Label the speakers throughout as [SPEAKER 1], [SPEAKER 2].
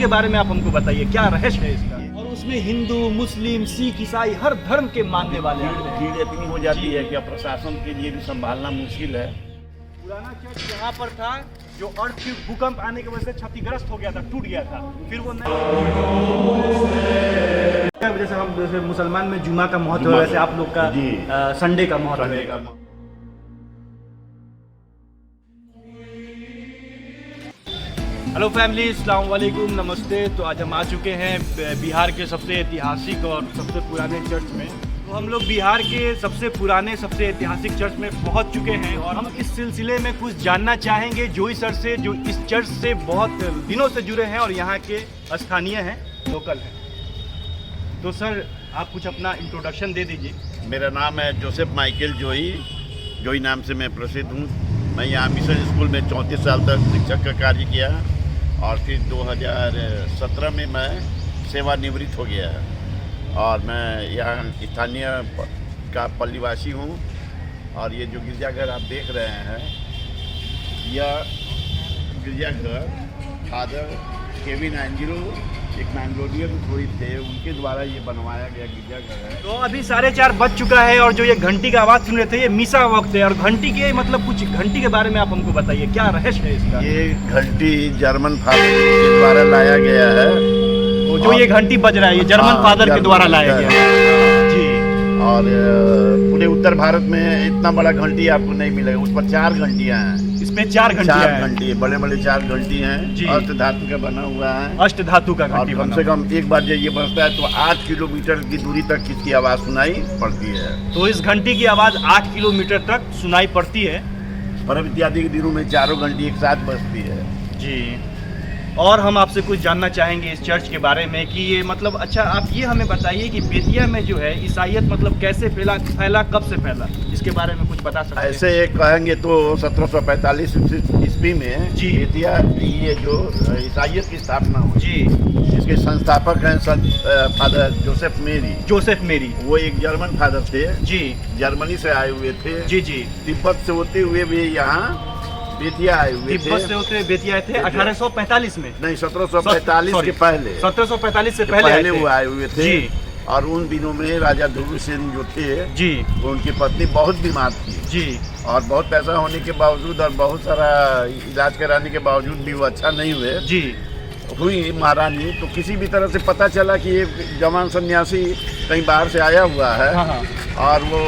[SPEAKER 1] के बारे में आप हमको बताइए, क्या रहस्य है इसका। और उसमें हिंदू, मुस्लिम, सिख, ईसाई हर धर्म के मानने वाले आते हैं।
[SPEAKER 2] भीड़ इतनी हो जाती है कि अब प्रशासन के लिए भी संभालना मुश्किल है।
[SPEAKER 1] पुराना चर्च यहाँ पर था, जो अर्थ की भूकंप आने की वजह से क्षतिग्रस्त हो गया था, टूट गया था। फिर वो जैसे हम जैसे मुसलमान में जुमा का महत्व है, वैसे आप लोग का संडे का महत्व है। हेलो फैमिली, अस्सलाम वालेकुम, नमस्ते। तो आज हम आ चुके हैं बिहार के सबसे ऐतिहासिक और सबसे पुराने चर्च में। तो हम लोग बिहार के सबसे पुराने, सबसे ऐतिहासिक चर्च में पहुंच चुके हैं और हम इस सिलसिले में कुछ जानना चाहेंगे जोई सर से, जो इस चर्च से बहुत दिनों से जुड़े हैं और यहाँ के स्थानीय हैं, लोकल हैं। तो सर, आप कुछ अपना इंट्रोडक्शन दे दीजिए।
[SPEAKER 2] मेरा नाम है जोसेफ माइकल जोई। जोई नाम से मैं प्रसिद्ध हूँ। मैं यहाँ मिशन स्कूल में 34 साल तक शिक्षक का कार्य किया और फिर 2017 में मैं सेवानिवृत्त हो गया और मैं यहाँ स्थानीय का पल्लीवासी हूँ। और ये जो गिरजाघर आप देख रहे हैं, यह गिरजाघर फादर केविन एंजिलो, एक मैंगलोरियन कोई थे, उनके द्वारा ये बनवाया गया गिरजाघर है।
[SPEAKER 1] तो अभी 4:30 बज चुका है और जो ये घंटी का आवाज़ सुन रहे थे, ये मिसा वक्त है। और घंटी के मतलब कुछ घंटी के बारे में आप हमको बताइए, क्या रहस्य है इसका।
[SPEAKER 2] ये घंटी जर्मन फादर के द्वारा लाया गया है।
[SPEAKER 1] तो जो ये घंटी बज रहा है, ये जर्मन फादर के द्वारा लाया गया है जी। और
[SPEAKER 2] पूरे उत्तर भारत में इतना बड़ा घंटी आपको नहीं मिलेगा। उस पर 4 घंटियां हैं।
[SPEAKER 1] इसमें 4 घंटी,
[SPEAKER 2] बड़े बड़े 4 घंटी हैं। अष्ट धातु का बना हुआ है।
[SPEAKER 1] अष्ट धातु का घंटी।
[SPEAKER 2] कम से कम एक बार जब ये बजता है तो 8 किलोमीटर की दूरी तक इसकी आवाज़ सुनाई पड़ती है।
[SPEAKER 1] तो इस घंटी की आवाज़ 8 किलोमीटर तक सुनाई पड़ती है।
[SPEAKER 2] पर्व इत्यादि के दिनों में 4 घंटी एक साथ बजती है
[SPEAKER 1] जी। और हम आपसे कुछ जानना चाहेंगे इस चर्च के बारे में कि ये मतलब, अच्छा आप ये हमें बताइए कि बेतिया में जो है ईसाईयत मतलब कैसे फैला, कब से फैला, इसके बारे में कुछ बता सकते हैं।
[SPEAKER 2] ऐसे कहेंगे तो 1745 ईस्वी में
[SPEAKER 1] जी
[SPEAKER 2] बेतिया ये जो ईसाईयत की स्थापना हुई
[SPEAKER 1] जी।
[SPEAKER 2] इसके संस्थापक हैं संत फादर जोसेफ मेरी। वो एक जर्मन फादर थे
[SPEAKER 1] जी,
[SPEAKER 2] जर्मनी से आए हुए थे
[SPEAKER 1] जी जी।
[SPEAKER 2] तिब्बत से होते हुए भी यहाँ बेतिया आए हुए थे।
[SPEAKER 1] तिब्बत से होते हुए बेतिया आए थे 1845 में।
[SPEAKER 2] नहीं, 1745 के पहले।
[SPEAKER 1] 1745 से पहले
[SPEAKER 2] वो आए हुए थे
[SPEAKER 1] जी।
[SPEAKER 2] और उन दिनों में राजा ध्रुव सेन जो थे
[SPEAKER 1] जी,
[SPEAKER 2] उनकी पत्नी बहुत बीमार थी
[SPEAKER 1] जी।
[SPEAKER 2] और बहुत पैसा होने के बावजूद और बहुत सारा इलाज कराने के बावजूद भी वो अच्छा नहीं हुए
[SPEAKER 1] जी।
[SPEAKER 2] हुई महारानी। तो किसी भी तरह से पता चला कि ये जवान सन्यासी कहीं बाहर से आया हुआ है।
[SPEAKER 1] हाँ।
[SPEAKER 2] और वो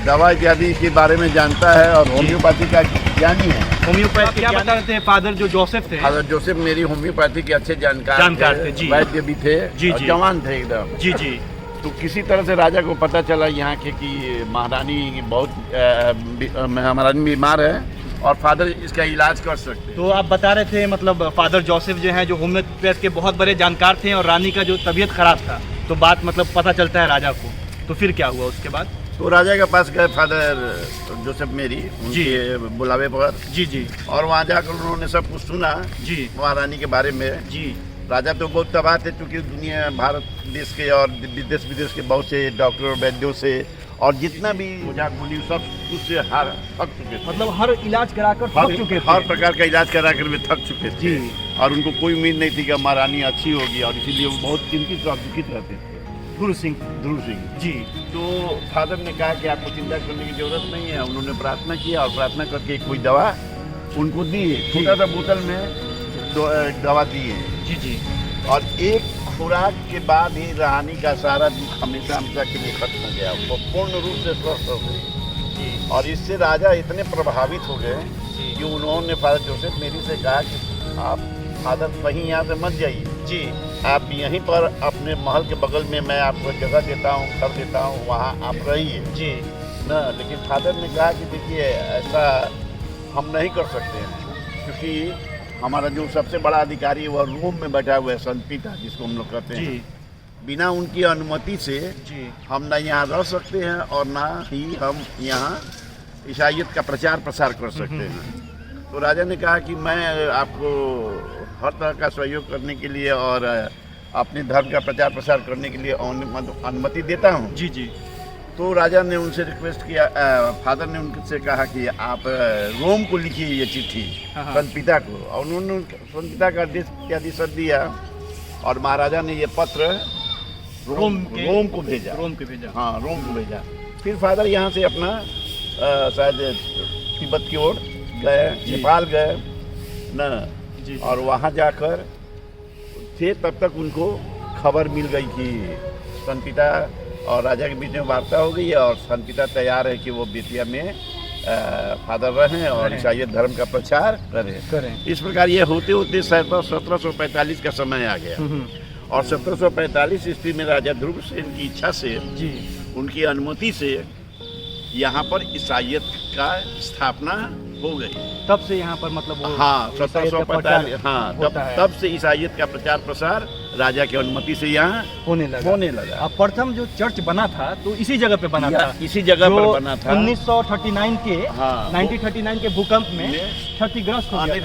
[SPEAKER 2] दवा इत्यादि के बारे में जानता है और होम्योपैथी का ज्ञानी है।
[SPEAKER 1] होम्योपैथी क्या बता रहे थे फादर जो जोसेफ थे?
[SPEAKER 2] फादर जोसेफ मेरी होम्योपैथी के अच्छे जानकार थे जी। वैद्य भी थे
[SPEAKER 1] जी,
[SPEAKER 2] और जवान थे एकदम
[SPEAKER 1] जी जी।
[SPEAKER 2] तो किसी तरह से राजा को पता चला यहाँ के कि महारानी महारानी बीमार है और फादर इसका इलाज कर सकते।
[SPEAKER 1] तो आप बता रहे थे मतलब फादर जोसेफ जो हैं, जो होम्योपैथ के बहुत बड़े जानकार थे और रानी का जो तबीयत खराब था, तो बात मतलब पता चलता है राजा को। तो फिर क्या हुआ उसके बाद?
[SPEAKER 2] तो राजा के पास गए फादर जोसेफ मेरी, उनके बुलावे पर जी जी। और वहाँ जाकर उन्होंने सब कुछ सुना जी महारानी के बारे में जी। राजा तो बहुत तबाह थे क्योंकि दुनिया भारत देश के और देश विदेश के बहुत से डॉक्टर वैद्यों से और जितना भी मजाक बोली सब उससे थक चुके थे।
[SPEAKER 1] मतलब हर इलाज कराकर थक चुके थे।
[SPEAKER 2] हर प्रकार का इलाज कराकर वे थक चुके थे और उनको कोई उम्मीद नहीं थी कि महारानी अच्छी होगी और इसीलिए वो बहुत चिंतित और दुखित रहते थे। ध्रुव सिंह जी। तो फादर ने कहा कि आपको चिंता करने की जरूरत नहीं है। उन्होंने प्रार्थना किया और प्रार्थना करके कोई दवा उनको दी, छोटा सा बोतल में दवा दी है जी जी। और एक खुराक के बाद ही रानी का सारा दुख हमेशा के लिए खत्म हो गया, वो पूर्ण रूप से स्वस्थ हो गई। और इससे राजा इतने प्रभावित हो गए कि उन्होंने फादर जोसेफ मेरी से कहा कि आप फादर कहीं यहाँ से मत जाइए जी, आप यहीं पर अपने महल के बगल में मैं आपको जगह देता हूँ, घर देता हूँ, वहाँ आप रहिए जी ना। लेकिन फादर ने कहा कि देखिए ऐसा हम नहीं कर सकते हैं क्योंकि हमारा जो सबसे बड़ा अधिकारी है वह रोम में बैठा हुआ है, संत पीटर जिसको हम लोग कहते हैं। बिना उनकी अनुमति से जी हम ना यहाँ रह सकते हैं और ना ही हम यहाँ ईसाईयत का प्रचार प्रसार कर सकते हैं। तो राजा ने कहा कि मैं आपको हर तरह का सहयोग करने के लिए और अपने धर्म का प्रचार प्रसार करने के लिए अनुमति देता हूँ जी जी। तो राजा ने उनसे रिक्वेस्ट किया, फादर ने उनसे कहा कि आप रोम को लिखिए ये चिट्ठी संत पिता को। और उन्होंने संत पिता का आदेश दिया और महाराजा ने ये पत्र रोम को भेजा। हाँ, रोम को भेजा। फिर फादर यहाँ से अपना शायद तिब्बत की ओर गए, नेपाल गए न, और वहाँ जाकर थे। तब तक उनको खबर मिल गई कि सन पिता और राजा के बीच में वार्ता हो गई है और सन पिता तैयार है कि वो बेतिया में फादर रहें और ईसाई धर्म का प्रचार करें। इस प्रकार ये होते होते 1745 का समय आ गया और 1745 ईस्वी में राजा ध्रुवसेन की इच्छा से, उनकी अनुमति से यहाँ पर ईसाईयत का स्थापना हो गई।
[SPEAKER 1] तब से यहाँ पर मतलब
[SPEAKER 2] हाँ 1745 हाँ तब से ईसाईयत का प्रचार प्रसार राजा की अनुमति से यहाँ होने लगा।
[SPEAKER 1] अब प्रथम जो चर्च बना था तो इसी जगह पे बना था,
[SPEAKER 2] इसी जगह पर बना था।
[SPEAKER 1] 1939 के 1939 के भूकंप में क्षतिग्रस्त हो गया।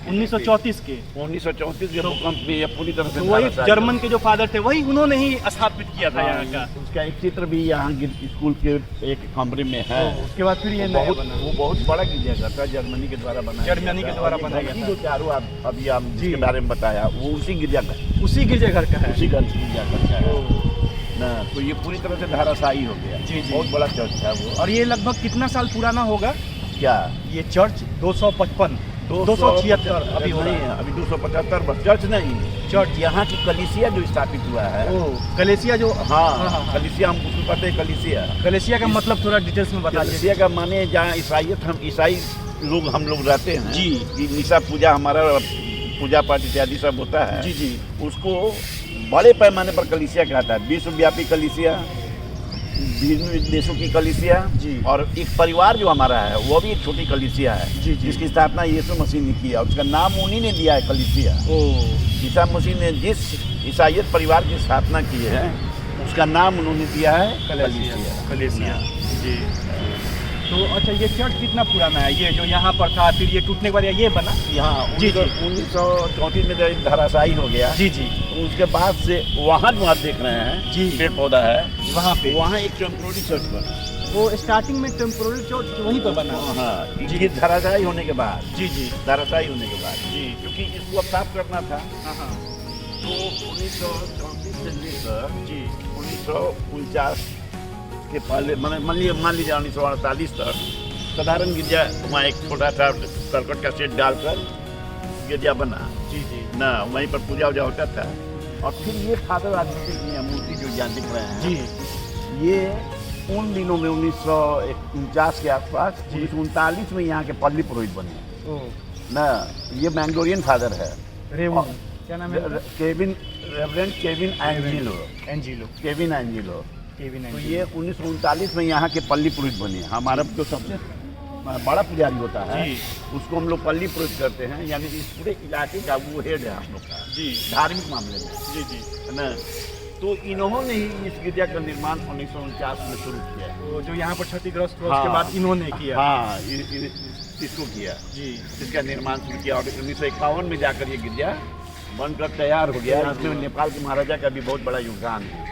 [SPEAKER 1] 1934 के
[SPEAKER 2] भूकंप में पूरी तरह से
[SPEAKER 1] वही जर्मन के जो फादर थे वही उन्होंने ही स्थापित किया था यहाँ का।
[SPEAKER 2] उसका एक चित्र भी यहाँ स्कूल के एक कमरे में है।
[SPEAKER 1] उसके बाद फिर ये नया बना।
[SPEAKER 2] वो बहुत बड़ा गिरजाघर था, जर्मनी के द्वारा बनाया गया। जो चारों अभी हम जिसके बारे में बताया वो उसी गिरजाघर का है। उसी गिरजाघर का है ना। तो ये पूरी तरह से धाराशायी हो गया। बहुत बड़ा चर्च था वो।
[SPEAKER 1] और ये लगभग कितना साल पुराना होगा
[SPEAKER 2] क्या
[SPEAKER 1] ये चर्च? 256 276 अभी हो रही है।
[SPEAKER 2] अभी 275 वर्ष। चर्च नहीं, चर्च यहाँ की कलीसिया जो स्थापित हुआ है।
[SPEAKER 1] कलीसिया जो
[SPEAKER 2] कलीसिया हम उसको कहते हैं।
[SPEAKER 1] कलीसिया का मतलब थोड़ा डिटेल्स में बता दीजिए।
[SPEAKER 2] कलीसिया का माने जहाँ ईसाईयत हम ईसाई लोग हम लोग रहते हैं जी। निशा पूजा हमारा पूजा पाठ इत्यादि सब होता है
[SPEAKER 1] जी।
[SPEAKER 2] उसको बड़े पैमाने पर कलीसिया कहता है। विश्वव्यापी कलीसिया, विभिन्न देशों की कलीसिया जी। और एक परिवार जो हमारा है वो भी एक छोटी कलीसिया है जी। जिसकी स्थापना यीशु मसीह ने किया। उसका नाम उन्हीं ने दिया है, कलीसिया। ईसा मसीह ने जिस ईसाईयत परिवार की स्थापना की है उसका नाम उन्होंने दिया है कलीसिया
[SPEAKER 1] जी। तो अच्छा, ये चर्च कितना पुराना है? ये जो यहाँ पर था फिर ये टूटने के बाद ये बना
[SPEAKER 2] यहाँ 1934 में धराशायी हो गया जी। तो उसके बाद से वहाँ जो आप देख रहे हैं जी, पेड़ पौधा है वहाँ एक टेम्पोररी चर्च बना।
[SPEAKER 1] वो स्टार्टिंग में टेम्पोररी चर्च वहीं पर बना।
[SPEAKER 2] हाँ जी, धराशायी होने के बाद धराशायी होने के बाद जी, क्योंकि इसको अब साफ करना था। तो 1934 से लेकर जी 1949 के पहले मान लीजिए 1948 तक साधारण गिरजा वहाँ एक छोटा सा करकट का सेट डालकर गिरजा बना जी ना। वहीं पर पूजा वूजा होता था। और फिर ये फादर आदमी की मूर्ति जो यहाँ दिख रहे हैं जी, ये उन दिनों में 1949 के आसपास 1939 में यहाँ के पल्ली पुरोहित बने ना। ये मैंगलोरियन फादर है।
[SPEAKER 1] क्या नाम है?
[SPEAKER 2] Reverend Kevin Angelo. तो ये 1939 में यहाँ के पल्ली पुरोहित बने। हमारा जो सबसे बड़ा पुजारी होता है उसको हम लोग पल्ली पुरोहित करते हैं, यानी इस पूरे इलाके का वो हेड है हम लोग का जी, धार्मिक मामले में जी है ना। तो इन्होंने ही इस गिरजा का निर्माण 1949 में शुरू किया।
[SPEAKER 1] तो जो यहाँ पर क्षतिग्रस्त हुआ उसके बाद इन्होंने किया।
[SPEAKER 2] हाँ, इसको किया जी, इसका निर्माण शुरू किया। और 1951 में जाकर ये गिरजा बनकर तैयार हो गया। इसमें नेपाल के महाराजा का भी बहुत बड़ा योगदान है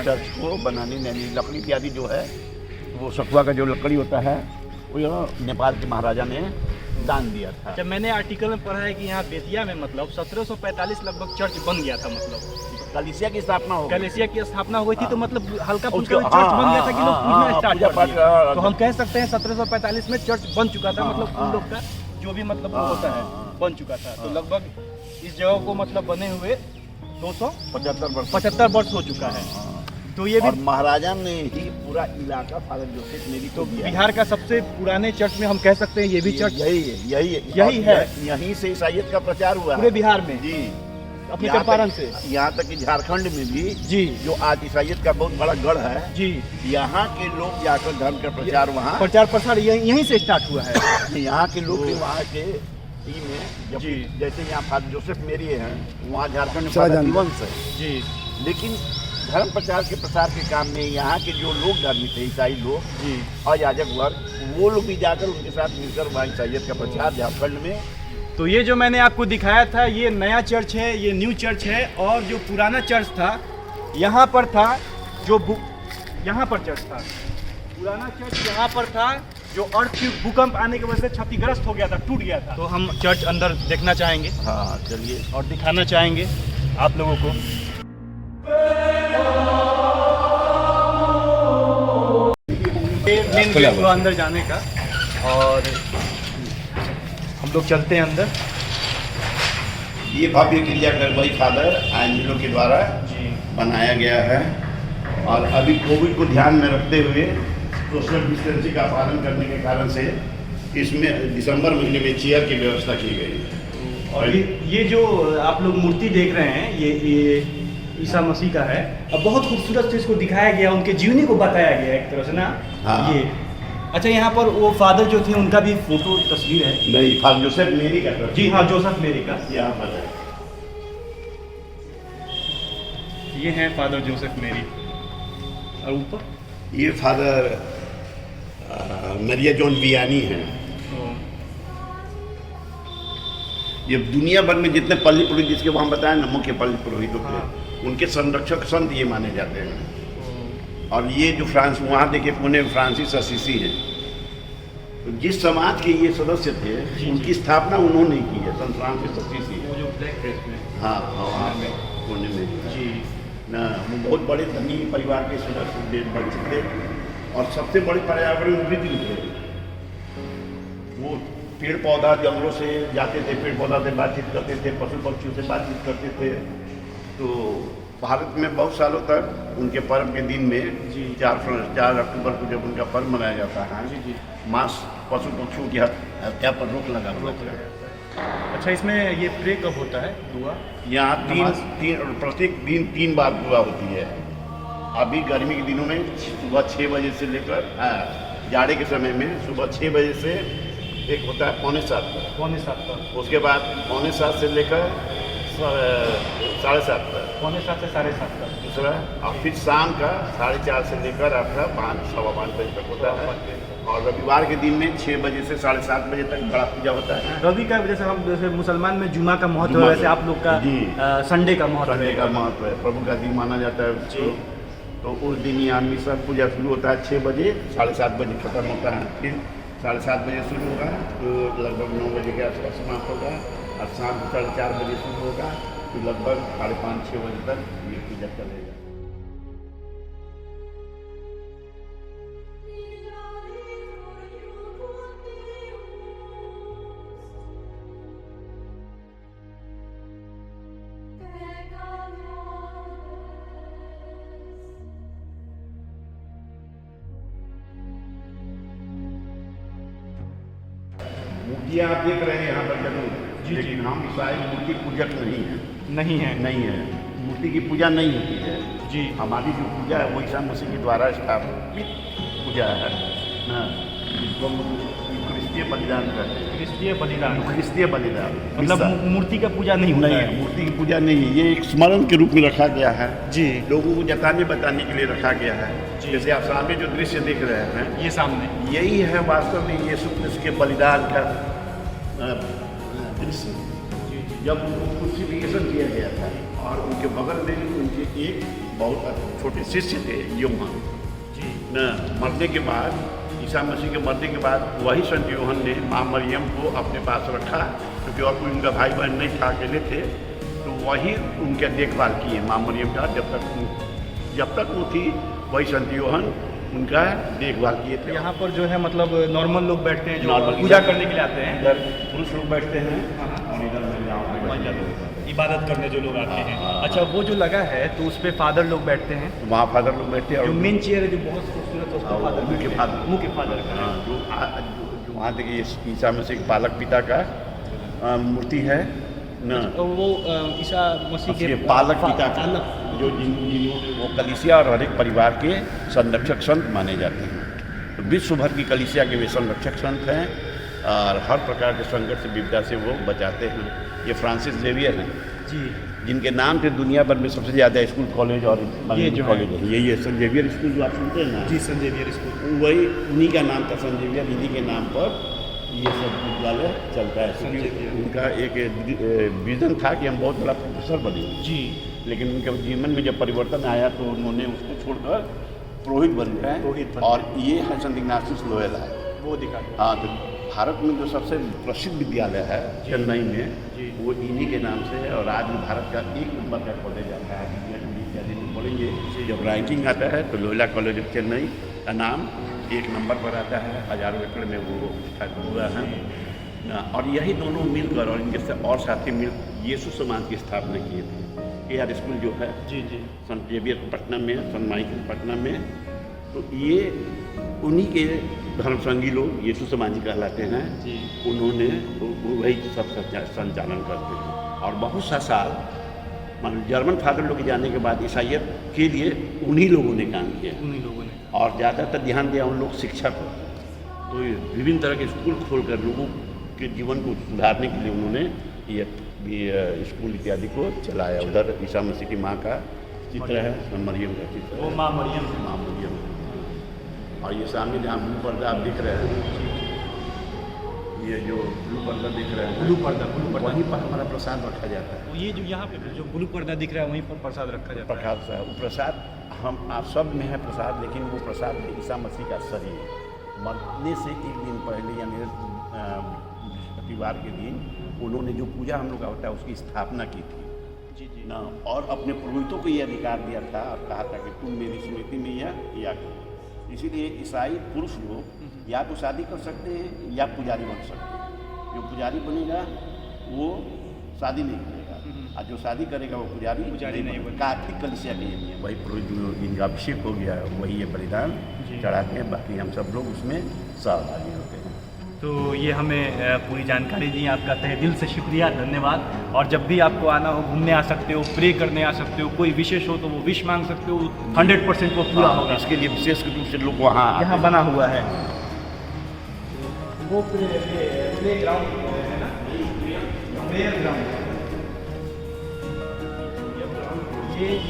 [SPEAKER 2] चर्च को बनाने में। लकड़ी इत्यादि जो है वो सखुआ का जो लकड़ी होता है वो नेपाल के महाराजा ने दान दिया था।
[SPEAKER 1] अच्छा, मैंने आर्टिकल में पढ़ा है कि यहाँ बेतिया में मतलब 1745 लगभग चर्च बन गया था। मतलब
[SPEAKER 2] कलीसिया की स्थापना हो
[SPEAKER 1] गई थी। तो मतलब हल्का फुल्का चर्च बन गया था कि लोग पूजना स्टार्ट कर दिए। तो हम कह सकते हैं 1745 में चर्च बन चुका था। मतलब उन लोग का जो भी मतलब होता है बन चुका था। तो लगभग इस जगह को मतलब बने हुए 275 वर्ष हो चुका है। तो ये भी
[SPEAKER 2] महाराजा ने ही पूरा इलाका फादर जोसेफ ने भी तो
[SPEAKER 1] बिहार का सबसे पुराने चर्च में हम कह सकते हैं ये भी चर्च यही है।
[SPEAKER 2] यहीं से ईसाईयत का प्रचार हुआ
[SPEAKER 1] पूरे बिहार में
[SPEAKER 2] जी,
[SPEAKER 1] अपने चंपारण से
[SPEAKER 2] यहाँ तक कि झारखंड में भी
[SPEAKER 1] जी,
[SPEAKER 2] जो आज ईसाईयत का बहुत बड़ा गढ़ है जी, यहाँ के लोग जाकर धर्म का प्रचार वहाँ
[SPEAKER 1] प्रचार प्रसार यहीं से स्टार्ट हुआ है।
[SPEAKER 2] यहाँ के लोग वहाँ के में जैसे यहाँ फादर जोसेफ मेरी हैं, वहाँ झारखंड में वंश है जी। लेकिन धर्म प्रचार के प्रसार के काम में यहाँ के जो लोग धार्मिक थे, ईसाई लोग जी और याजक वर्ग, वो लोग भी जाकर उनके साथ मिलकर वहाँ ईसाईयत का प्रचार झारखंड में।
[SPEAKER 1] तो ये जो मैंने आपको दिखाया था ये नया चर्च है, ये न्यू चर्च है। और जो पुराना चर्च था यहाँ पर था, जो यहाँ पर चर्च था, पुराना चर्च यहाँ पर था जो अर्थ की भूकंप आने की वजह से क्षतिग्रस्त हो गया था, टूट गया था। तो हम चर्च अंदर देखना चाहेंगे
[SPEAKER 2] हाँ चलिए।
[SPEAKER 1] और दिखाना चाहेंगे आप लोगों को। ये मेन गेट हुआ अंदर जाने का, और हम लोग चलते हैं अंदर।
[SPEAKER 2] ये भव्य गिरजाघर वही फादर एंजेलो के द्वारा बनाया गया है, और अभी कोविड को ध्यान में रखते हुए सोशल डिस्टेंसिंग का पालन करने के कारण से इसमें दिसंबर महीने में चेयर की व्यवस्था की गई।
[SPEAKER 1] और ये जो आप लोग मूर्ति देख रहे हैं, ये ईसा मसीह का है। अब बहुत खूबसूरत से इसको दिखाया गया, उनके जीवनी को बताया गया एक तरह से ना।
[SPEAKER 2] हाँ।
[SPEAKER 1] ये अच्छा, यहाँ पर वो फादर जो थे उनका भी फोटो तस्वीर है।
[SPEAKER 2] नहीं, फादर जोसेफ मेरी का
[SPEAKER 1] जी हाँ, जोसेफ मेरी का
[SPEAKER 2] यहाँ पर है।
[SPEAKER 1] ये है फादर जोसेफ मेरी। और ऊपर
[SPEAKER 2] ये फादर मरिया जॉन वियानी है। ये दुनिया भर में जितने पल्ली पुरोहित, जिसके वहाँ बताया ना मुख्य पल्ली पुरोहितों के,
[SPEAKER 1] हाँ।
[SPEAKER 2] उनके संरक्षक संत ये माने जाते हैं। और ये जो फ्रांस, वहाँ देखिए पुणे में फ्रांसिस असीसी है। तो जिस समाज के ये सदस्य थे, उनकी स्थापना उन्होंने की है, संत फ्रांसिस असीसी।
[SPEAKER 1] वो जो ब्लैक ड्रेस में।
[SPEAKER 2] हाँ हाँ, पुणे में
[SPEAKER 1] जी
[SPEAKER 2] ना, वो बहुत बड़े धनी परिवार के सदस्य बच्चे थे, और सबसे बड़े पर्यावरणविद थे। वो पेड़ पौधा जंगलों से जाते थे, पेड़ पौधा से बातचीत करते थे, पशु पक्षियों से बातचीत करते थे। तो भारत में बहुत सालों तक उनके पर्व के दिन में 4 अक्टूबर को जब उनका पर्व मनाया जाता है, मांस पशु पक्षियों की हत्या पर रोक लगा हुआ था।
[SPEAKER 1] अच्छा, इसमें ये प्रे कब होता है दुआ?
[SPEAKER 2] यहाँ प्रत्येक दिन 3 बार दुआ होती है। अभी गर्मी के दिनों में सुबह 6 बजे से लेकर जाड़े के समय में सुबह 6 बजे से एक होता है 6:45 तक।
[SPEAKER 1] 6:45 तक।
[SPEAKER 2] उसके बाद 6:45 से लेकर 7:30 तक।
[SPEAKER 1] 6:45 से 7:30 तक।
[SPEAKER 2] दूसरा, और फिर शाम का 4:30 से लेकर आपका 5-5:15 बजे तक होता है। और रविवार के दिन में 6 बजे से 7:30 बजे तक बड़ा पूजा होता है।
[SPEAKER 1] रवि का जैसे हम जैसे मुसलमान में जुमा का महत्व है, वैसे आप लोग का संडे का महत्व है।
[SPEAKER 2] संडे का महत्व है, प्रभु का दिन माना जाता है उसको। तो उस दिन ही आदमी सब पूजा शुरू होता है 6 बजे, 7:30 बजे खत्म होता है। फिर 7:30 बजे शुरू होगा, तो लगभग 9 बजे के आसपास समाप्त होगा। और शाम को 4:30 बजे शुरू होगा, तो लगभग 5:30-6 बजे तक ये पूजा चलेगा। मूर्तियाँ आप देख रहे हैं यहाँ पर जरूर, लेकिन हम ईसाई मूर्ति पूजक नहीं है।
[SPEAKER 1] नहीं है।
[SPEAKER 2] नहीं है, मूर्ति की पूजा नहीं होती है
[SPEAKER 1] जी।
[SPEAKER 2] हमारी जो पूजा है वो ईसा मसीह के द्वारा स्थापित पूजा है ना, जिसको हम क्रिस्तीय बलिदान कहते हैं।
[SPEAKER 1] क्रिस्तीय बलिदान।
[SPEAKER 2] क्रिस्तीय बलिदान
[SPEAKER 1] मतलब मूर्ति का पूजा नहीं होता है।
[SPEAKER 2] मूर्ति की पूजा नहीं है, ये एक स्मरण के रूप में रखा गया है
[SPEAKER 1] जी।
[SPEAKER 2] लोगों को जताने बताने के लिए रखा गया है। जैसे आप सामने जो दृश्य देख रहे हैं,
[SPEAKER 1] ये सामने
[SPEAKER 2] यही है वास्तव में यीशु क्रिस्त के बलिदान का दृश्य। जब उनको क्रूसिफिकेशन किया गया था, और उनके बगल में उनके एक बहुत छोटे शिष्य थे यूहन्ना
[SPEAKER 1] जी
[SPEAKER 2] न, मरने के बाद, ईसा मसीह के मरने के बाद वही संत यूहन्ना ने माँ मरियम को अपने पास रखा, क्योंकि और कोई उनका भाई बहन नहीं था, अकेले थे। तो वही उनके देखभाल किए माँ मरियम का, जब तक वो थी वही संत यूहन्ना उनका देखभाल किए थे।
[SPEAKER 1] यहाँ पर जो है मतलब नॉर्मल लोग बैठते हैं, जो
[SPEAKER 2] नॉर्मल
[SPEAKER 1] पूजा करने के लिए आते हैं।
[SPEAKER 2] इधर पुरुष लोग बैठते हैं, और इधर महिला लोग
[SPEAKER 1] इबादत करने जो लोग आते हैं।
[SPEAKER 2] हाँ।
[SPEAKER 1] अच्छा, वो जो लगा है तो उस पर फादर लोग बैठते हैं।
[SPEAKER 2] वहाँ फादर लोग बैठते हैं,
[SPEAKER 1] जो मेन चेयर है जो बहुत खूबसूरत है, उसको फादर
[SPEAKER 2] मुख्य फादर।
[SPEAKER 1] मुख्य फादर का है।
[SPEAKER 2] हाँ, जो वहाँ देखिए ईसा मसीह पालक पिता का मूर्ति है न,
[SPEAKER 1] तो वो ईसा मसीह के
[SPEAKER 2] पालक पिता का, जो वो कलीसिया और हर एक परिवार के संरक्षक संत माने जाते हैं। तो विश्व भर की कलीसिया के वे संरक्षक संत हैं, और हर प्रकार के संकट से विपदा से वो बचाते हैं। ये फ्रांसिस जेवियर हैं
[SPEAKER 1] जी,
[SPEAKER 2] जिनके नाम से दुनिया भर में सबसे ज़्यादा स्कूल कॉलेज और
[SPEAKER 1] ये जो
[SPEAKER 2] कॉलेज है, ये सेंट जेवियर स्कूल जो आप सुनते हैं ना,
[SPEAKER 1] जी सेंट जेवियर स्कूल,
[SPEAKER 2] वही उन्हीं का नाम था, सेंट जेवियर। इन्हीं के नाम पर ये सब विद्यालय चलता है, क्योंकि उनका एक विजन था कि हम बहुत बड़ा प्रोफेसर बने
[SPEAKER 1] जी।
[SPEAKER 2] लेकिन उनके जीवन में जब परिवर्तन आया तो उन्होंने उसको छोड़कर पुरोहित बन गए। और ये है संत इग्नाशियस लोयोला है।
[SPEAKER 1] वो दिखा दो।
[SPEAKER 2] हाँ, तो भारत में जो सबसे प्रसिद्ध विद्यालय है चेन्नई में, वो इन्हीं के नाम से है। और आज भी भारत का 1 नंबर का कॉलेज आता है। इत्यादि में पढ़ेंगे, जब रैंकिंग आता है तो लोयोला कॉलेज ऑफ चेन्नई का नाम 1 नंबर पर आता है। हज़ारों एकड़ में वो स्थापित हुआ है। और यही दोनों मिलकर और इनके और साथी मिल यीशु समाज की स्थापना किए थे। AR स्कूल जो है
[SPEAKER 1] जी
[SPEAKER 2] संत जेवियर पटना में, संत माइकल पटना में, तो ये उन्हीं के धर्म संगी लोग यीशु समाजी कहलाते हैं
[SPEAKER 1] जी।
[SPEAKER 2] उन्होंने वही सब संचालन करते हैं। और बहुत सा साल मान जर्मन फादर लोग के जाने के बाद ईसाइयत के लिए उन्हीं लोगों ने काम किया,
[SPEAKER 1] उन्हीं लोगों ने।
[SPEAKER 2] और ज़्यादातर ध्यान दिया उन लोग शिक्षा पर। तो ये विभिन्न तरह के स्कूल खोलकर लोगों के जीवन को सुधारने के लिए उन्होंने ये स्कूल इत्यादि को चलाया। उधर ईसा मसीह की माँ का चित्र है, मरियम का चित्र है,
[SPEAKER 1] वो माँ मरियम है।
[SPEAKER 2] माँ मरियम। और ये सामने जहाँ ब्लू पर्दा आप दिख रहे हैं, ये जो ब्लू पर्दा दिख रहे हैं,
[SPEAKER 1] ब्लू पर्दा
[SPEAKER 2] वहीं पर हमारा प्रसाद रखा जाता है।
[SPEAKER 1] तो ये जो यहाँ पे जो ब्लू पर्दा दिख रहा है वहीं पर प्रसाद रखा जाता है।
[SPEAKER 2] प्रसाद साहब, वो प्रसाद हम आप सब में है प्रसाद, लेकिन वो प्रसाद ईसा मसीह का शरीर मरने से 1 दिन पहले यानी शनिवार के दिन उन्होंने जो पूजा हम लोग का होता है उसकी स्थापना की थी
[SPEAKER 1] जी
[SPEAKER 2] ना। और अपने पुरोहितों को ये अधिकार दिया था और कहा था कि तुम मेरी स्मृति में यह किया करो। इसीलिए ईसाई पुरुष लोग या तो शादी कर सकते हैं या पुजारी बन सकते हैं। जो पुजारी बनेगा वो शादी नहीं करेगा, और जो शादी करेगा वो पुजारी
[SPEAKER 1] नहीं बनेगा।
[SPEAKER 2] काफी कलिसिया के लिए वही पुरोहित जिनका अभिषेक हो गया वही ये बलिदान चढ़ाते हैं, बाकी हम सब लोग उसमें सहभागी होते हैं।
[SPEAKER 1] तो ये हमें पूरी जानकारी दी, आपका तहे दिल से शुक्रिया, धन्यवाद। और जब भी आपको आना हो, घूमने आ सकते हो, प्रे करने आ सकते हो, कोई विशेष हो तो वो विश मांग सकते हो, 100% वो पूरा होगा।
[SPEAKER 2] इसके लिए विशेष रूप से लोग वहाँ
[SPEAKER 1] यहाँ बना हुआ है वो प्ले ग्राउंड है ना, प्रेयर ग्राउंड।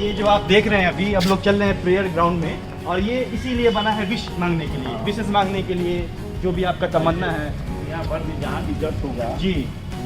[SPEAKER 1] ये जो आप देख रहे हैं अभी, अब लोग चल रहे हैं प्रेयर ग्राउंड में, और ये इसीलिए बना है विश मांगने के लिए, विशेष मांगने के लिए, जो भी आपका तमन्ना है।
[SPEAKER 2] यहाँ पर भी जहाँ भी चर्च होगा
[SPEAKER 1] जी,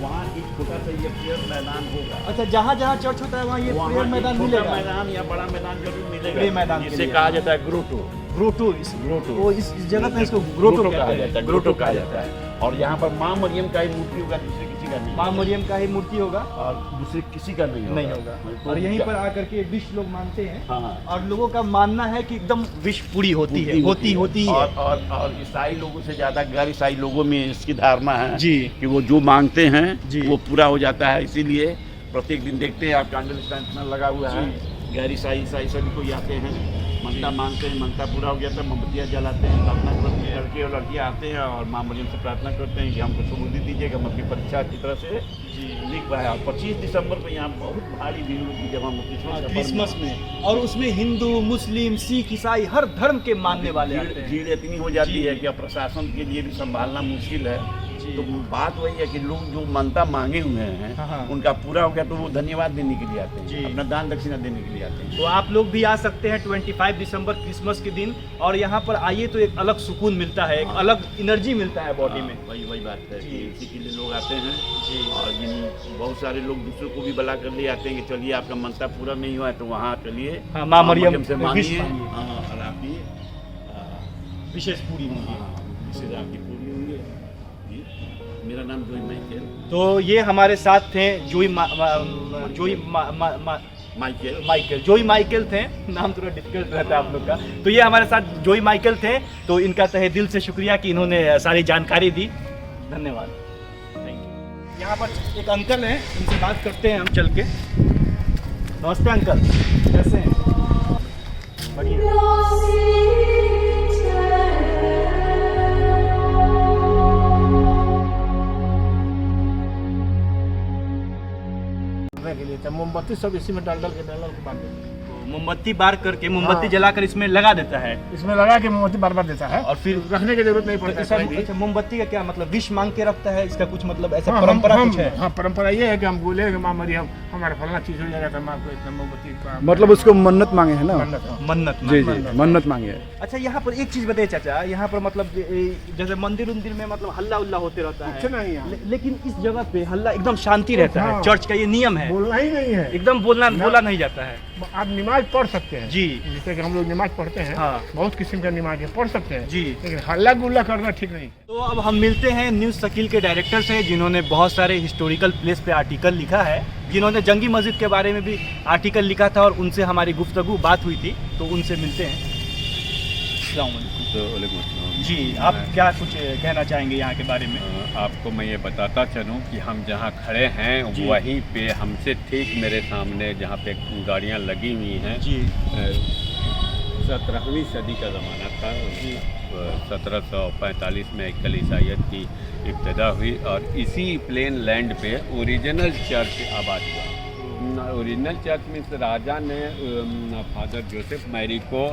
[SPEAKER 2] वहाँ एक छोटा सा ये प्रेयर मैदान होगा।
[SPEAKER 1] अच्छा, जहाँ जहाँ चर्च होता है वहाँ ये प्रेयर मैदान
[SPEAKER 2] छोटा
[SPEAKER 1] मिलेगा।
[SPEAKER 2] मैदान या बड़ा मैदान जरूर मिलेगा।
[SPEAKER 1] प्रे मैदान के
[SPEAKER 2] जिसे
[SPEAKER 1] लिए।
[SPEAKER 2] कहा जाता है ग्रोटो।
[SPEAKER 1] Grotto,
[SPEAKER 2] grotto.
[SPEAKER 1] वो इस जगह पे इसको ग्रोटो
[SPEAKER 2] कहा जाता है,
[SPEAKER 1] ग्रोटो
[SPEAKER 2] कहा जाता है। और यहाँ पर माँ मरियम का ही मूर्ति होगा, दूसरे किसी का नहीं।
[SPEAKER 1] माँ मरियम का ही मूर्ति होगा
[SPEAKER 2] और दूसरे किसी का नहीं होगा।
[SPEAKER 1] और यहीं पर आकर के विश लोग मानते हैं।
[SPEAKER 2] हाँ।
[SPEAKER 1] और लोगों का मानना है कि एकदम विश पूरी होती है, होती है।
[SPEAKER 2] और ईसाई लोगों से ज्यादा गैर ईसाई लोगों में इसकी धारणा है
[SPEAKER 1] जी
[SPEAKER 2] कि वो जो मांगते हैं
[SPEAKER 1] जी
[SPEAKER 2] वो पूरा हो जाता है। इसीलिए प्रत्येक दिन देखते हैं आप कैंडल स्टैंड लगा हुआ है। गैर ईसाई सभी कोई आते हैं, मनता मांगते हैं, मनता पूरा हो गया तो मोमबत्तियाँ जलाते हैं। अपना लड़के और लड़कियाँ आते हैं और माँ मरियम से प्रार्थना करते हैं कि हमको सुबुद्धि दीजिएगा, हम अपनी परीक्षा की तरह से लिख पाए। और 25 दिसंबर को यहाँ बहुत भारी भीड़ होती है जब हम
[SPEAKER 1] क्रिसमस में, और उसमें हिंदू, मुस्लिम, सिख, ईसाई हर धर्म के मानने वाले आते हैं।
[SPEAKER 2] भीड़ इतनी हो जाती है कि अब प्रशासन के लिए भी संभालना मुश्किल है। तो बात वही है कि लोग जो मनता मांगे हुए हैं
[SPEAKER 1] हाँ।
[SPEAKER 2] उनका पूरा हो गया तो वो धन्यवाद देने के लिए आते
[SPEAKER 1] जी।
[SPEAKER 2] हैं, अपना दान दक्षिणा देने के लिए आते हैं।
[SPEAKER 1] तो आप लोग भी आ सकते हैं 25 दिसंबर क्रिसमस के दिन, और यहाँ पर आइए तो एक अलग सुकून मिलता है, एक अलग एनर्जी मिलता है बॉडी में।
[SPEAKER 2] वही बात है कि इसी के लिए लोग आते हैं
[SPEAKER 1] जी।
[SPEAKER 2] और बहुत सारे लोग दूसरों को भी बुला कर ले आते हैं कि चलिए आपका मनता पूरा नहीं हुआ है तो वहाँ चलिए
[SPEAKER 1] हाँ, माँ मरियम
[SPEAKER 2] से मांगिए।
[SPEAKER 1] मांगिए।
[SPEAKER 2] हाँ, और आपकी
[SPEAKER 1] विशेष पूरी होगी।
[SPEAKER 2] विशेष आपकी पूरी होंगे। मेरा नाम जोई माइकल।
[SPEAKER 1] तो ये हमारे साथ थे जोई माइकल थे, नाम थोड़ा डिफिकल्ट रहता है आप लोग का। तो ये हमारे साथ जोई माइकल थे, तो इनका तहे दिल से शुक्रिया कि इन्होंने सारी जानकारी दी। धन्यवाद, थैंक यू। यहाँ पर एक अंकल हैं, इनसे बात करते हैं हम चल के। नमस्ते अंकल, कैसे हैं? बढ़िया।
[SPEAKER 3] के लिए मोमबत्ती सब इसी में डाल के बांध देते हैं।
[SPEAKER 1] मोमबत्ती बार करके, मोमबत्ती जलाकर इसमें लगा देता है,
[SPEAKER 3] इसमें लगा के मोमबत्ती बार देता है
[SPEAKER 1] और फिर
[SPEAKER 3] रखने की जरूरत नहीं पड़ती
[SPEAKER 1] अच्छा,
[SPEAKER 3] है।
[SPEAKER 1] मोमबत्ती का क्या मतलब, विश मांग के रखता है, इसका कुछ मतलब ऐसा परंपरा कुछ है?
[SPEAKER 3] हाँ, परंपरा ये है कि हम बोले कि माँ मरियम हमारा फलना चीज हो जाएगा तो हम आपको इतना मोमबत्ती का
[SPEAKER 4] मतलब उसको मन्नत मांगे है ना।
[SPEAKER 1] मन्नत
[SPEAKER 4] जी जी, मन्नत मांगे है।
[SPEAKER 1] अच्छा, यहाँ पर एक चीज बताइए चाचा, यहाँ पर मतलब जैसे मंदिर उंदिर में मतलब हल्ला उल्ला होते रहता
[SPEAKER 3] कुछ नहीं
[SPEAKER 1] है,
[SPEAKER 3] है।
[SPEAKER 1] लेकिन इस जगह पे हल्ला एकदम शांति रहता है।
[SPEAKER 3] हाँ।
[SPEAKER 1] चर्च का ये नियम है,
[SPEAKER 3] बोलना ही नहीं है,
[SPEAKER 1] एकदम बोला नहीं जाता है।
[SPEAKER 3] आप नमाज पढ़ सकते हैं
[SPEAKER 1] जी।
[SPEAKER 3] जैसे कि हम लोग नमाज पढ़ते हैं,
[SPEAKER 1] हाँ।
[SPEAKER 3] बहुत किस्म का नमाज है, पढ़ सकते हैं
[SPEAKER 1] जी।
[SPEAKER 3] लेकिन हल्ला गुल्ला करना ठीक नहीं।
[SPEAKER 1] तो अब हम मिलते हैं न्यूज़ शकील के डायरेक्टर से, जिन्होंने बहुत सारे हिस्टोरिकल प्लेस पे आर्टिकल लिखा है, जिन्होंने जंगी मस्जिद के बारे में भी आर्टिकल लिखा था और उनसे हमारी गुफ्तगू बात हुई थी, तो उनसे मिलते हैं। अस्सलाम वालेकुम। जी, आप क्या कुछ कहना चाहेंगे यहाँ के बारे में?
[SPEAKER 5] आपको मैं ये बताता चलूँ कि हम जहाँ खड़े हैं
[SPEAKER 1] जी।
[SPEAKER 5] वहीं पे हमसे ठीक मेरे सामने जहाँ पे गाड़ियाँ लगी हुई हैं
[SPEAKER 1] जी
[SPEAKER 5] 17वीं सदी का ज़माना था। 1745 में कलीसियत की इब्तिदा हुई और इसी प्लेन लैंड पे ओरिजिनल चर्च आबाद हुआ। ओरिजिनल चर्च में राजा ने फादर जोसेफ मैरी को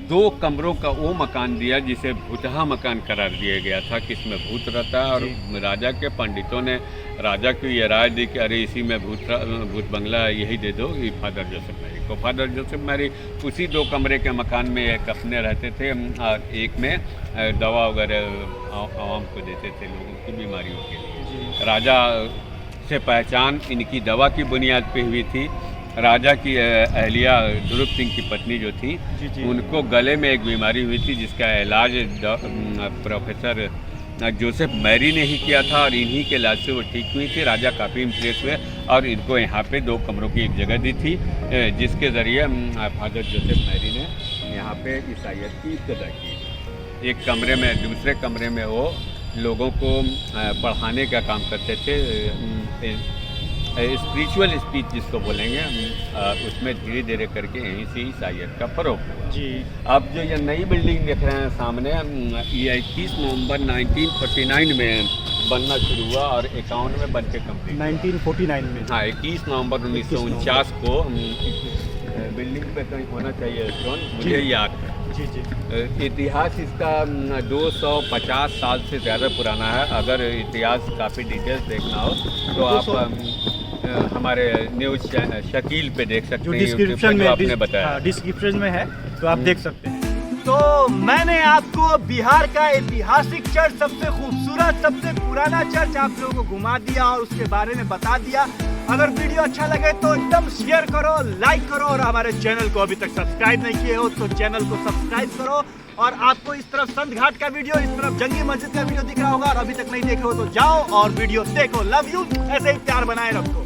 [SPEAKER 5] 2 कमरों का वो मकान दिया जिसे भूतहा मकान करार दिया गया था कि इसमें भूत रहता है, और राजा के पंडितों ने राजा को ये राय दी कि अरे इसी में भूत बंगला यही दे दो ये फादर जोसेफ मैरी को। फादर जोसेफ मैरी उसी 2 कमरे के मकान में एक अपने रहते थे और एक में दवा वगैरह आवाम को देते थे लोगों की बीमारियों के लिए। राजा से पहचान इनकी दवा की बुनियाद पे हुई थी। राजा की अहलिया ध्रुव सिंह की पत्नी जो थी, उनको गले में एक बीमारी हुई थी जिसका इलाज प्रोफेसर जोसेफ मैरी ने ही किया था और इन्हीं के इलाज से वो ठीक हुई थी। राजा काफ़ी इम्प्रेस हुए और इनको यहाँ पे 2 कमरों की एक जगह दी थी, जिसके ज़रिए फादर जोसेफ मैरी ने यहाँ पे ईसाइयत की इब्तिदा की। एक कमरे में, दूसरे कमरे में वो लोगों को पढ़ाने का काम करते थे, स्पिरिचुअल स्पीच जिसको बोलेंगे, उसमें धीरे धीरे करके यहीं से ईसाइयत का फ़रोग हुआ।
[SPEAKER 1] जी।
[SPEAKER 5] अब जो ये नई बिल्डिंग देख रहे हैं सामने, ये 21 नवंबर 1949 में बनना शुरू हुआ और 51 में बन के कंप्लीट
[SPEAKER 1] 1949 में।
[SPEAKER 5] हाँ, 21 नवंबर 1949 को बिल्डिंग पे कहीं होना चाहिए स्टोन, मुझे याद है।
[SPEAKER 1] जी जी।
[SPEAKER 5] इतिहास इसका 250 साल से ज़्यादा पुराना है। अगर इतिहास काफ़ी डिटेल्स देखना हो तो आप हमारे न्यूज़ शकील पे देख सकते
[SPEAKER 1] जो
[SPEAKER 5] हैं,
[SPEAKER 1] डिस्क्रिप्शन में
[SPEAKER 5] आपने बताया।
[SPEAKER 1] डिस्क्रिप्शन में है, तो आप देख सकते हैं। तो मैंने आपको बिहार का ऐतिहासिक चर्च, सबसे खूबसूरत, सबसे पुराना चर्च आप लोगों को घुमा दिया और उसके बारे में बता दिया। अगर वीडियो अच्छा लगे तो एकदम शेयर करो, लाइक करो, और हमारे चैनल को अभी तक सब्सक्राइब नहीं किए हो तो चैनल को सब्सक्राइब करो। और आपको इस तरफ संत घाट का वीडियो, इस तरफ जंगी मस्जिद का वीडियो दिख रहा होगा और अभी तक नहीं देखे हो तो जाओ और वीडियो देखो। लव यू, ऐसे ही प्यार बनाए रखो।